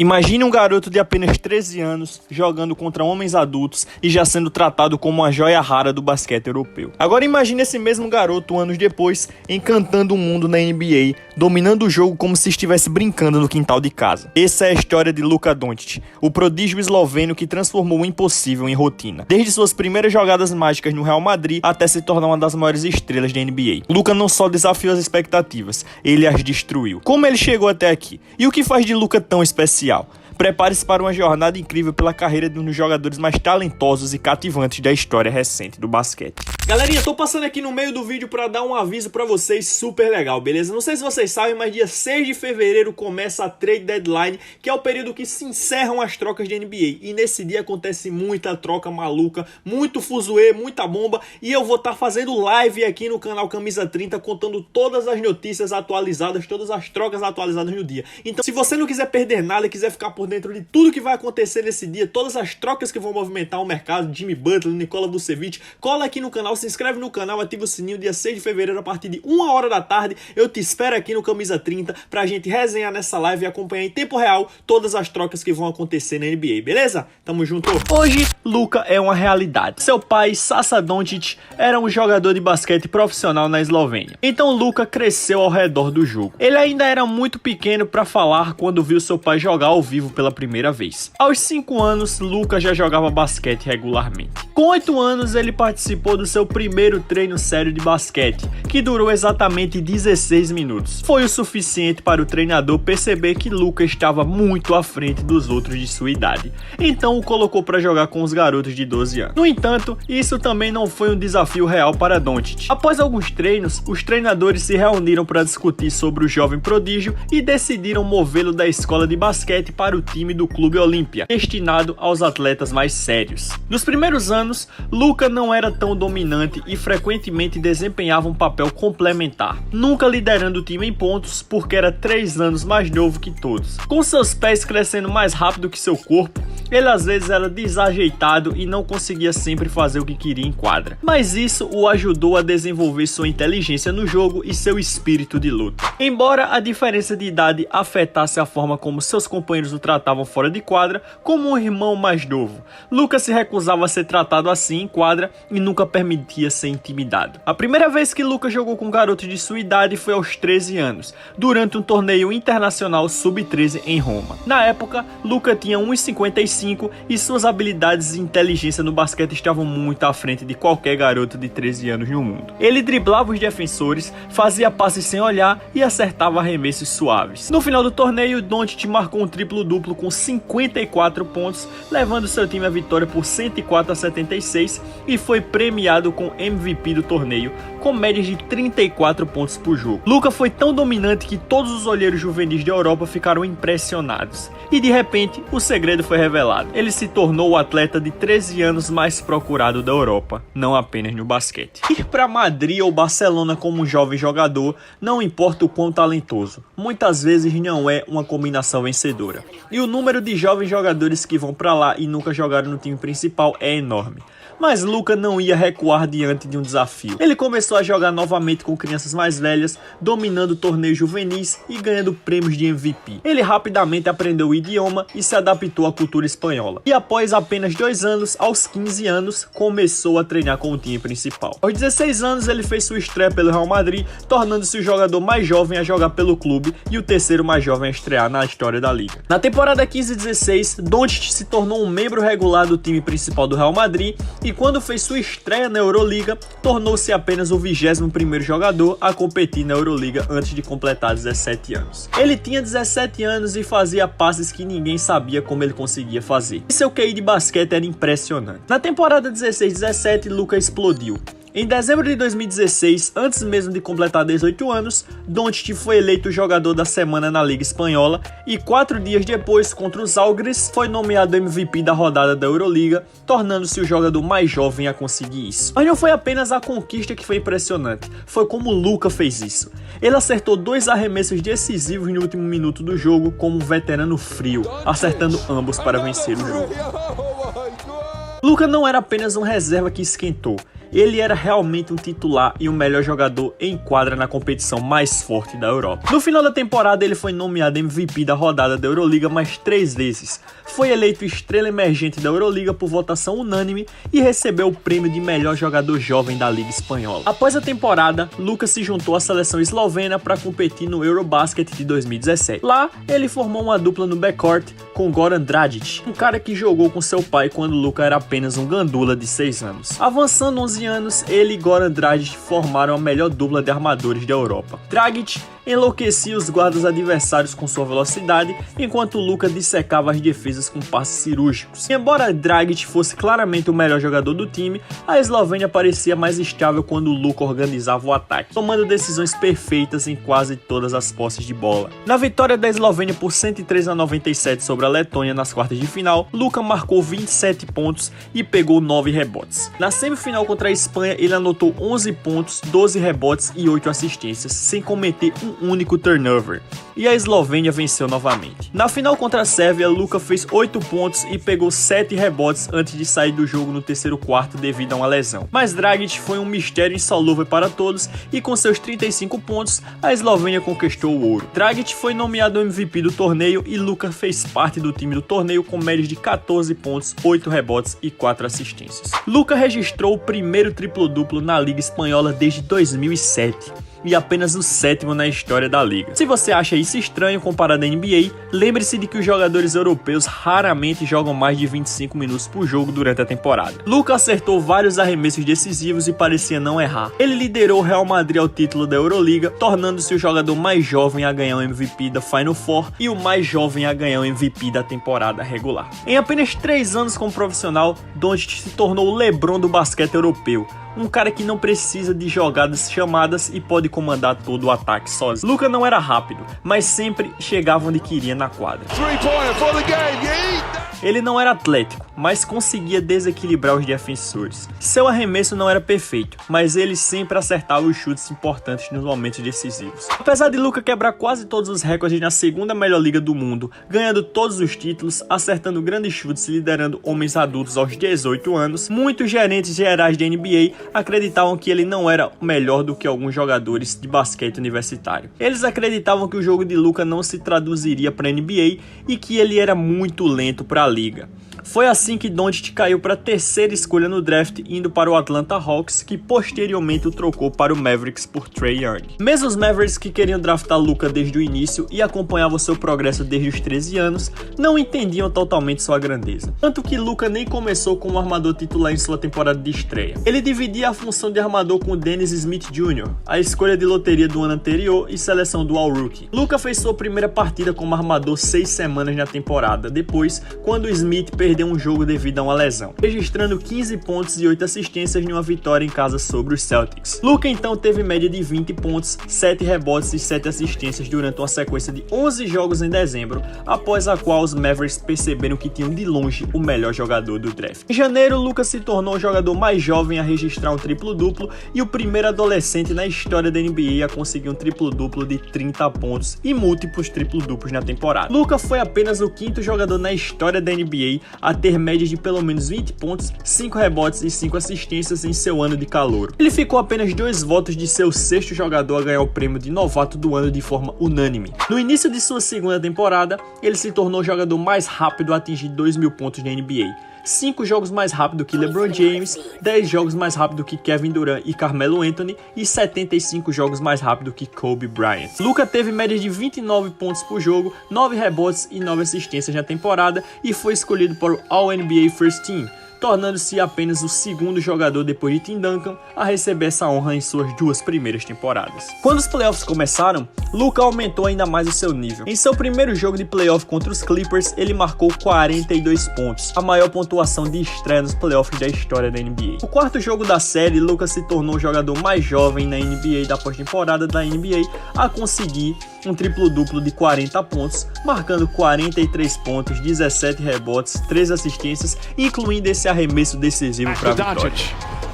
Imagine um garoto de apenas 13 anos jogando contra homens adultos e já sendo tratado como uma joia rara do basquete europeu. Agora imagine esse mesmo garoto anos depois encantando o mundo na NBA, dominando o jogo como se estivesse brincando no quintal de casa. Essa é a história de Luka Dončić, o prodígio esloveno que transformou o impossível em rotina. Desde suas primeiras jogadas mágicas no Real Madrid até se tornar uma das maiores estrelas da NBA. Luka não só desafiou as expectativas, ele as destruiu. Como ele chegou até aqui? E o que faz de Luka tão especial? Prepare-se para uma jornada incrível pela carreira de um dos jogadores mais talentosos e cativantes da história recente do basquete. Galerinha, tô passando aqui no meio do vídeo para dar um aviso para vocês super legal, beleza? Não sei se vocês sabem, mas dia 6 de fevereiro começa a Trade Deadline, que é o período que se encerram as trocas de NBA. E nesse dia acontece muita troca maluca, muito fuzuê, muita bomba. E eu vou estar fazendo live aqui no canal Camisa 30, contando todas as notícias atualizadas, todas as trocas atualizadas no dia. Então, se você não quiser perder nada e quiser ficar por dentro de tudo que vai acontecer nesse dia, todas as trocas que vão movimentar o mercado, Jimmy Butler, Nikola Vucevic, cola aqui no canal, se inscreve no canal, ativa o sininho. Dia 6 de fevereiro, a partir de 1 hora da tarde, eu te espero aqui no Camisa 30 pra gente resenhar nessa live e acompanhar em tempo real todas as trocas que vão acontecer na NBA, beleza? Tamo junto! Hoje, Luka é uma realidade. Seu pai, Sasa Dončić, era um jogador de basquete profissional na Eslovênia. Então Luka cresceu ao redor do jogo. Ele ainda era muito pequeno pra falar quando viu seu pai jogar ao vivo pela primeira vez. Aos 5 anos, Luka já jogava basquete regularmente. Com 8 anos, ele participou do seu primeiro treino sério de basquete, que durou exatamente 16 minutos. Foi o suficiente para o treinador perceber que Luka estava muito à frente dos outros de sua idade, então o colocou para jogar com os garotos de 12 anos. No entanto, isso também não foi um desafio real para Dončić. Após alguns treinos, os treinadores se reuniram para discutir sobre o jovem prodígio e decidiram movê-lo da escola de basquete para o time do Clube Olímpia, destinado aos atletas mais sérios. Nos primeiros anos, Luka não era tão dominante e frequentemente desempenhava um papel complementar, nunca liderando o time em pontos porque era 3 anos mais novo que todos. Com seus pés crescendo mais rápido que seu corpo, ele às vezes era desajeitado e não conseguia sempre fazer o que queria em quadra. Mas isso o ajudou a desenvolver sua inteligência no jogo e seu espírito de luta. Embora a diferença de idade afetasse a forma como seus companheiros o tratavam fora de quadra, como um irmão mais novo, Luka se recusava a ser tratado assim em quadra e nunca permitia ser intimidado. A primeira vez que Luka jogou com garotos de sua idade foi aos 13 anos, durante um torneio internacional sub-13 em Roma. Na época, Luka tinha 1,55 e suas habilidades e inteligência no basquete estavam muito à frente de qualquer garoto de 13 anos no mundo. Ele driblava os defensores, fazia passes sem olhar e acertava arremessos suaves. No final do torneio, Dončić marcou um triplo-duplo com 54 pontos, levando seu time à vitória por 104-76 e foi premiado com MVP do torneio, com médias de 34 pontos por jogo. Luka foi tão dominante que todos os olheiros juvenis da Europa ficaram impressionados. E de repente, o segredo foi revelado. Ele se tornou o atleta de 13 anos mais procurado da Europa, não apenas no basquete. Ir para Madrid ou Barcelona como um jovem jogador, não importa o quão talentoso, muitas vezes não é uma combinação vencedora. E o número de jovens jogadores que vão para lá e nunca jogaram no time principal é enorme. Mas Luka não ia recuar diante de um desafio. Ele começou a jogar novamente com crianças mais velhas, dominando torneios juvenis e ganhando prêmios de MVP. Ele rapidamente aprendeu o idioma e se adaptou à cultura espanhola. E após apenas 2 anos, aos 15 anos, começou a treinar com o time principal. Aos 16 anos, ele fez sua estreia pelo Real Madrid, tornando-se o jogador mais jovem a jogar pelo clube e o terceiro mais jovem a estrear na história da liga. Na temporada 15-16, Dončić se tornou um membro regular do time principal do Real Madrid e quando fez sua estreia na Euroliga, tornou-se apenas o 21º jogador a competir na Euroliga antes de completar 17 anos. Ele tinha 17 anos e fazia passes que ninguém sabia como ele conseguia fazer. E seu QI de basquete era impressionante. Na temporada 16-17, Luka explodiu. Em dezembro de 2016, antes mesmo de completar 18 anos, Dončić foi eleito jogador da semana na Liga Espanhola e 4 dias depois, contra os Žalgiris, foi nomeado MVP da rodada da Euroliga, tornando-se o jogador mais jovem a conseguir isso. Mas não foi apenas a conquista que foi impressionante, foi como Luka fez isso. Ele acertou 2 arremessos decisivos no último minuto do jogo como um veterano frio, acertando ambos para vencer o jogo. Luka não era apenas um reserva que esquentou. ele era realmente um titular e o melhor jogador em quadra na competição mais forte da Europa. No final da temporada, ele foi nomeado MVP da rodada da Euroliga mais 3 vezes. Foi eleito estrela emergente da Euroliga por votação unânime e recebeu o prêmio de melhor jogador jovem da Liga Espanhola. Após a temporada, Luka se juntou à seleção eslovena para competir no Eurobasket de 2017. Lá, ele formou uma dupla no backcourt com Goran Dragic, um cara que jogou com seu pai quando Luka era apenas um gandula de 6 anos. Avançando 11 anos, ele e Goran Dragic formaram a melhor dupla de armadores da Europa. Dragic enlouquecia os guardas adversários com sua velocidade, enquanto Luka dissecava as defesas com passes cirúrgicos. E embora Dragic fosse claramente o melhor jogador do time, a Eslovênia parecia mais estável quando Luka organizava o ataque, tomando decisões perfeitas em quase todas as posses de bola. Na vitória da Eslovênia por 103-97 sobre a Letônia nas quartas de final, Luka marcou 27 pontos e pegou 9 rebotes. Na semifinal contra a Espanha, ele anotou 11 pontos, 12 rebotes e 8 assistências, sem cometer um único turnover, e a Eslovênia venceu novamente. Na final contra a Sérvia, Luka fez 8 pontos e pegou 7 rebotes antes de sair do jogo no terceiro quarto devido a uma lesão. Mas Dragic foi um mistério insolúvel para todos e com seus 35 pontos, a Eslovênia conquistou o ouro. Dragic foi nomeado MVP do torneio e Luka fez parte do time do torneio com médias de 14 pontos, 8 rebotes e 4 assistências. Luka registrou o primeiro triplo-duplo na Liga Espanhola desde 2007. E apenas o 7º na história da liga. Se você acha isso estranho comparado à NBA, lembre-se de que os jogadores europeus raramente jogam mais de 25 minutos por jogo durante a temporada. Luka acertou vários arremessos decisivos e parecia não errar. Ele liderou o Real Madrid ao título da Euroliga, tornando-se o jogador mais jovem a ganhar o MVP da Final Four e o mais jovem a ganhar o MVP da temporada regular. Em apenas 3 anos como profissional, Doncic se tornou o LeBron do basquete europeu. Um cara que não precisa de jogadas chamadas e pode comandar todo o ataque sozinho. Luka não era rápido, mas sempre chegava onde queria na quadra. Ele não era atlético, mas conseguia desequilibrar os defensores. Seu arremesso não era perfeito, mas ele sempre acertava os chutes importantes nos momentos decisivos. Apesar de Luka quebrar quase todos os recordes na segunda melhor liga do mundo, ganhando todos os títulos, acertando grandes chutes e liderando homens adultos aos 18 anos, muitos gerentes gerais da NBA acreditavam que ele não era melhor do que alguns jogadores de basquete universitário. Eles acreditavam que o jogo de Luka não se traduziria para a NBA e que ele era muito lento para a liga. Foi assim que Doncic caiu para a 3ª escolha no draft, indo para o Atlanta Hawks, que posteriormente o trocou para o Mavericks por Trae Young. Mesmo os Mavericks, que queriam draftar Luka desde o início e acompanhavam seu progresso desde os 13 anos, não entendiam totalmente sua grandeza. Tanto que Luka nem começou como armador titular em sua temporada de estreia. Ele dividia a função de armador com Dennis Smith Jr., a escolha de loteria do ano anterior e seleção do All-Rookie. Luka fez sua primeira partida como armador 6 semanas na temporada, depois, quando Smith perdeu um jogo devido a uma lesão, registrando 15 pontos e 8 assistências em uma vitória em casa sobre os Celtics. Luka então teve média de 20 pontos, 7 rebotes e 7 assistências durante uma sequência de 11 jogos em dezembro, após a qual os Mavericks perceberam que tinham de longe o melhor jogador do draft. Em janeiro, Luka se tornou o jogador mais jovem a registrar um triplo-duplo e o primeiro adolescente na história da NBA a conseguir um triplo-duplo de 30 pontos e múltiplos triplo-duplos na temporada. Luka foi apenas o 5º jogador na história da NBA a ter médias de pelo menos 20 pontos, 5 rebotes e 5 assistências em seu ano de calouro. Ele ficou apenas 2 votos de ser o 6º jogador a ganhar o prêmio de novato do ano de forma unânime. No início de sua segunda temporada, ele se tornou o jogador mais rápido a atingir 2.000 pontos na NBA. 5 jogos mais rápido que LeBron James, 10 jogos mais rápido que Kevin Durant e Carmelo Anthony e 75 jogos mais rápido que Kobe Bryant. Luka teve média de 29 pontos por jogo, 9 rebotes e 9 assistências na temporada e foi escolhido para o All-NBA First Team, tornando-se apenas o 2º jogador depois de Tim Duncan a receber essa honra em suas 2 primeiras temporadas. Quando os playoffs começaram, Luka aumentou ainda mais o seu nível. Em seu primeiro jogo de playoff contra os Clippers, ele marcou 42 pontos, a maior pontuação de estreia nos playoffs da história da NBA. No 4º jogo da série, Luka se tornou o jogador mais jovem na NBA da pós-temporada da NBA a conseguir um triplo-duplo de 40 pontos, marcando 43 pontos, 17 rebotes, 3 assistências, incluindo esse arremesso decisivo para a vitória.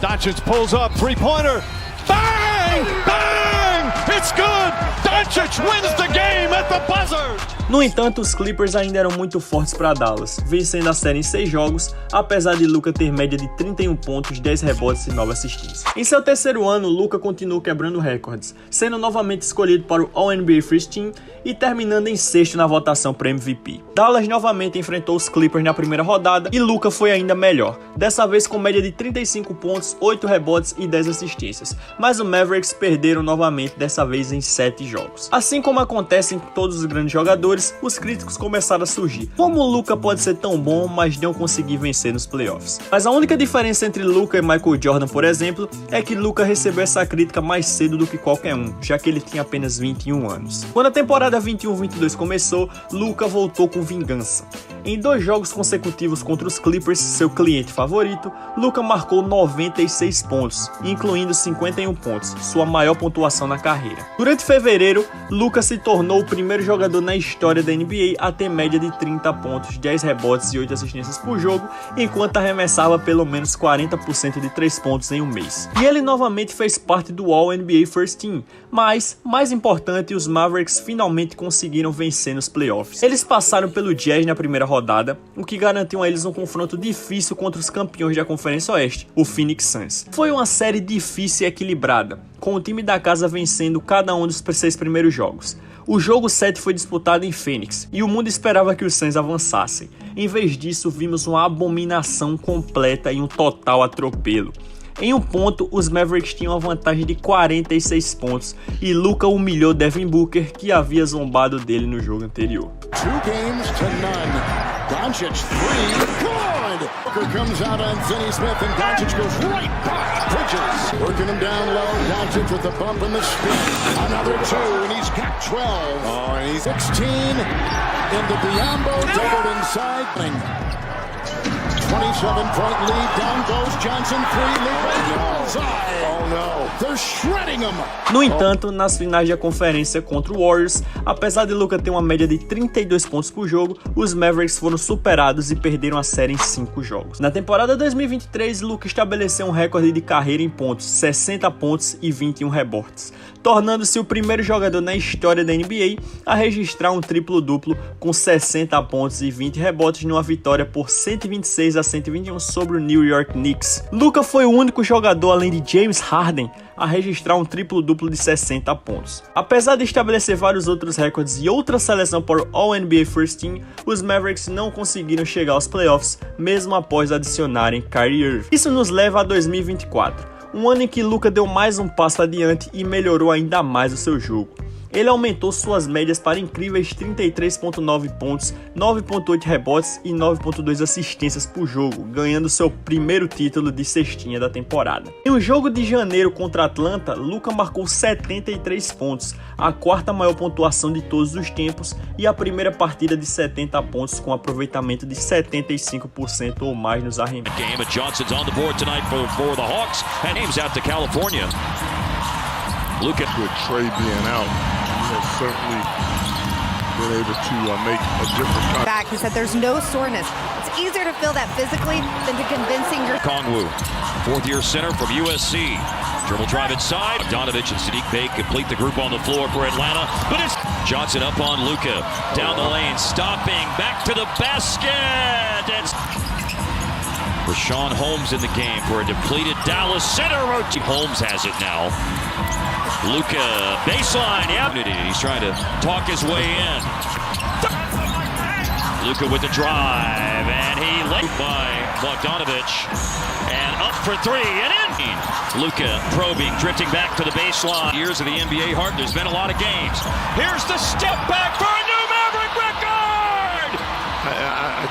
Doncic pulls up, three-pointer, bang! Bang! It's It's good! Doncic wins the game at the buzzer! No entanto, os Clippers ainda eram muito fortes para Dallas, vencendo a série em 6 jogos, apesar de Luka ter média de 31 pontos, 10 rebotes e 9 assistências. Em seu terceiro ano, Luka continuou quebrando recordes, sendo novamente escolhido para o All-NBA First Team e terminando em sexto na votação para MVP. Dallas novamente enfrentou os Clippers na primeira rodada e Luka foi ainda melhor, dessa vez com média de 35 pontos, 8 rebotes e 10 assistências, mas os Mavericks perderam novamente, dessa vez em 7 jogos. Assim como acontece em todos os grandes jogadores, os críticos começaram a surgir. Como o Luka pode ser tão bom, mas não conseguir vencer nos playoffs? Mas a única diferença entre Luka e Michael Jordan, por exemplo, é que Luka recebeu essa crítica mais cedo do que qualquer um, já que ele tinha apenas 21 anos. Quando a temporada 21-22 começou, Luka voltou com vingança. Em 2 jogos consecutivos contra os Clippers, seu cliente favorito, Luka marcou 96 pontos, incluindo 51 pontos, sua maior pontuação na carreira. Durante fevereiro, Luka se tornou o primeiro jogador na história da NBA a ter média de 30 pontos, 10 rebotes e 8 assistências por jogo, enquanto arremessava pelo menos 40% de 3 pontos em um mês. E ele novamente fez parte do All-NBA First Team, mas, mais importante, os Mavericks finalmente conseguiram vencer nos playoffs. Eles passaram pelo Jazz na primeira rodada, o que garantiu a eles um confronto difícil contra os campeões da Conferência Oeste, o Phoenix Suns. Foi uma série difícil e equilibrada, com o time da casa vencendo cada um dos 6 primeiros jogos. O jogo 7 foi disputado em Phoenix, e o mundo esperava que os Suns avançassem. Em vez disso, vimos uma abominação completa e um total atropelo. Em um ponto, os Mavericks tinham uma vantagem de 46 pontos, e Luka humilhou Devin Booker, que havia zombado dele no jogo anterior. 2 games to none. Doncic 3, good! Booker comes out on Finney Smith and Doncic goes right by Bridges. Working him down low, Doncic with the bump and the spin. Another 2 and he's got 12. Oh, and he's 16 into Biyombo, doubled inside. 27-point lead, down goes Johnson, 3, oh no, they're shredding him. No entanto, nas finais da conferência contra o Warriors, apesar de Luka ter uma média de 32 pontos por jogo, os Mavericks foram superados e perderam a série em 5 jogos. Na temporada 2023, Luka estabeleceu um recorde de carreira em pontos, 60 pontos e 21 rebotes, tornando-se o primeiro jogador na história da NBA a registrar um triplo-duplo com 60 pontos e 20 rebotes numa vitória por 126-121 sobre o New York Knicks. Luka foi o único jogador, além de James Harden, a registrar um triplo-duplo de 60 pontos. Apesar de estabelecer vários outros recordes e outra seleção para o All-NBA First Team, os Mavericks não conseguiram chegar aos playoffs, mesmo após adicionarem Kyrie Irving. Isso nos leva a 2024. Um ano em que Luka deu mais um passo adiante e melhorou ainda mais o seu jogo. Ele aumentou suas médias para incríveis 33,9 pontos, 9,8 rebotes e 9,2 assistências por jogo, ganhando seu primeiro título de cestinha da temporada. Em um jogo de janeiro contra Atlanta, Luka marcou 73 pontos, a 4ª maior pontuação de todos os tempos e a primeira partida de 70 pontos com aproveitamento de 75% ou mais nos arremessos. Johnson's on the board tonight for the Hawks and aims out to California. Luka with Trey being out, he has certainly been able to make a difference. Back, he said there's no soreness. It's easier to feel that physically than to convincing your... Kongwu, 4th-year center from USC. Dribble drive inside. Bogdanovich and Sadiq Bey complete the group on the floor for Atlanta. But it's Johnson up on Luka. Down the lane, stopping, back to the basket. It's Rashawn Holmes in the game for a depleted Dallas center. Holmes has it now. Luka, baseline, yeah. He's trying to talk his way in. Luka with the drive, and he led by Bogdanovich. And up for 3, and in. Luka probing, drifting back to the baseline. Years of the NBA heart, there's been a lot of games. Here's the step back for a new Maverick record!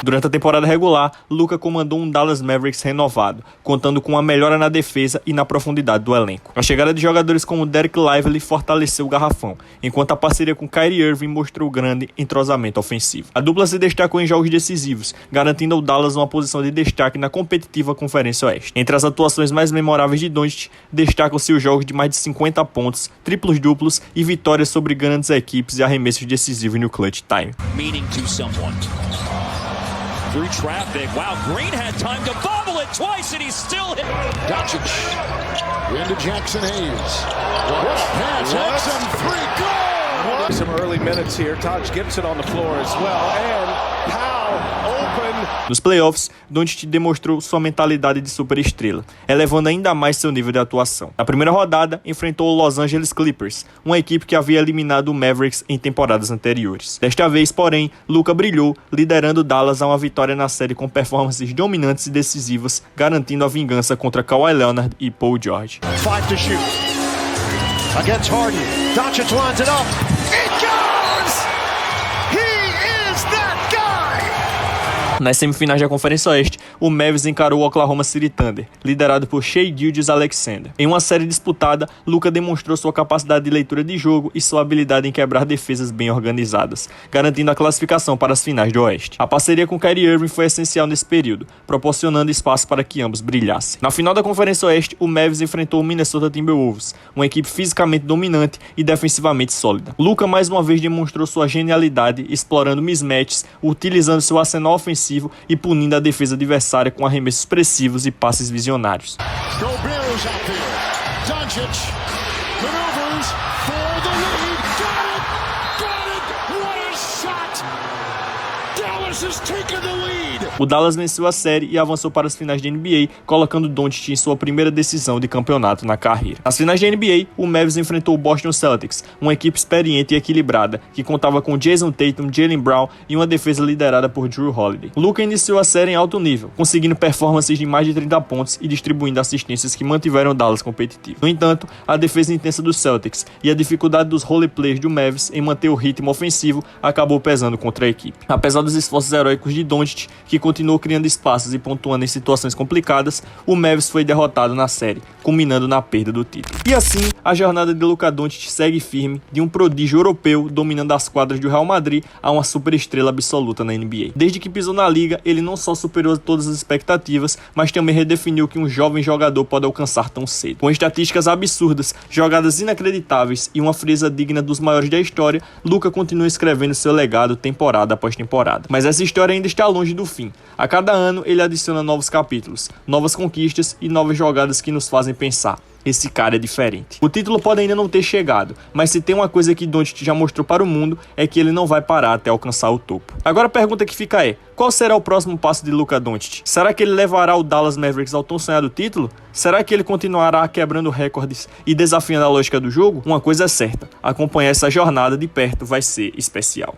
Durante a temporada regular, Luka comandou um Dallas Mavericks renovado, contando com uma melhora na defesa e na profundidade do elenco. A chegada de jogadores como Derek Lively fortaleceu o garrafão, enquanto a parceria com Kyrie Irving mostrou grande entrosamento ofensivo. A dupla se destacou em jogos decisivos, garantindo ao Dallas uma posição de destaque na competitiva Conferência Oeste. Entre as atuações mais memoráveis de Doncic, destacam-se os jogos de mais de 50 pontos, triplos duplos e vitórias sobre grandes equipes e arremessos decisivos no clutch time. Meaning to someone. through traffic. Wow, Green had time to bobble it twice and he's still hit. Doncic into Jackson Hayes. What a pass. Jackson, three, good! Some early minutes here. Taj Gibson on the floor as well. And Powell open. Nos playoffs, Doncic demonstrou sua mentalidade de superestrela, elevando ainda mais seu nível de atuação. Na primeira rodada, enfrentou o Los Angeles Clippers, uma equipe que havia eliminado o Mavericks em temporadas anteriores. Desta vez, porém, Luka brilhou, liderando Dallas a uma vitória na série com performances dominantes e decisivas, garantindo a vingança contra Kawhi Leonard e Paul George. 5 to shoot. Against Harden. Doncic lines it up. It goes! He is that guy! Nas semifinais da Conferência Oeste, o Mavs encarou o Oklahoma City Thunder, liderado por Shai Gilgeous-Alexander. Em uma série disputada, Luka demonstrou sua capacidade de leitura de jogo e sua habilidade em quebrar defesas bem organizadas, garantindo a classificação para as finais do Oeste. A parceria com Kyrie Irving foi essencial nesse período, proporcionando espaço para que ambos brilhassem. Na final da Conferência Oeste, o Mavs enfrentou o Minnesota Timberwolves, uma equipe fisicamente dominante e defensivamente sólida. Luka mais uma vez demonstrou sua genialidade, explorando mismatches, utilizando seu arsenal ofensivo e punindo a defesa adversária com arremessos expressivos e passes visionários. Gobert's out there. Doncic maneuvers for the lead. Got it! What a shot! Dallas has taken the lead. O Dallas venceu a série e avançou para as finais de NBA, colocando Doncic em sua primeira decisão de campeonato na carreira. Nas finais de NBA, o Mavs enfrentou o Boston Celtics, uma equipe experiente e equilibrada, que contava com Jason Tatum, Jaylen Brown e uma defesa liderada por Jrue Holiday. Luka iniciou a série em alto nível, conseguindo performances de mais de 30 pontos e distribuindo assistências que mantiveram o Dallas competitivo. No entanto, a defesa intensa dos Celtics e a dificuldade dos roleplayers do Mavs em manter o ritmo ofensivo acabou pesando contra a equipe. Apesar dos esforços heróicos de Doncic, que continuou criando espaços e pontuando em situações complicadas, o Mavs foi derrotado na série, culminando na perda do título. E assim, a jornada de Luka Doncic segue firme, de um prodígio europeu dominando as quadras do Real Madrid a uma superestrela absoluta na NBA. Desde que pisou na liga, ele não só superou todas as expectativas, mas também redefiniu o que um jovem jogador pode alcançar tão cedo. Com estatísticas absurdas, jogadas inacreditáveis e uma frieza digna dos maiores da história, Luka continua escrevendo seu legado temporada após temporada. Mas essa história ainda está longe do fim. A cada ano ele adiciona novos capítulos, novas conquistas e novas jogadas que nos fazem pensar: esse cara é diferente. O título pode ainda não ter chegado, mas se tem uma coisa que Doncic já mostrou para o mundo é que ele não vai parar até alcançar o topo. Agora a pergunta que fica é: qual será o próximo passo de Luka Doncic? Será que ele levará o Dallas Mavericks ao tão sonhado título? Será que ele continuará quebrando recordes e desafiando a lógica do jogo? Uma coisa é certa: acompanhar essa jornada de perto vai ser especial.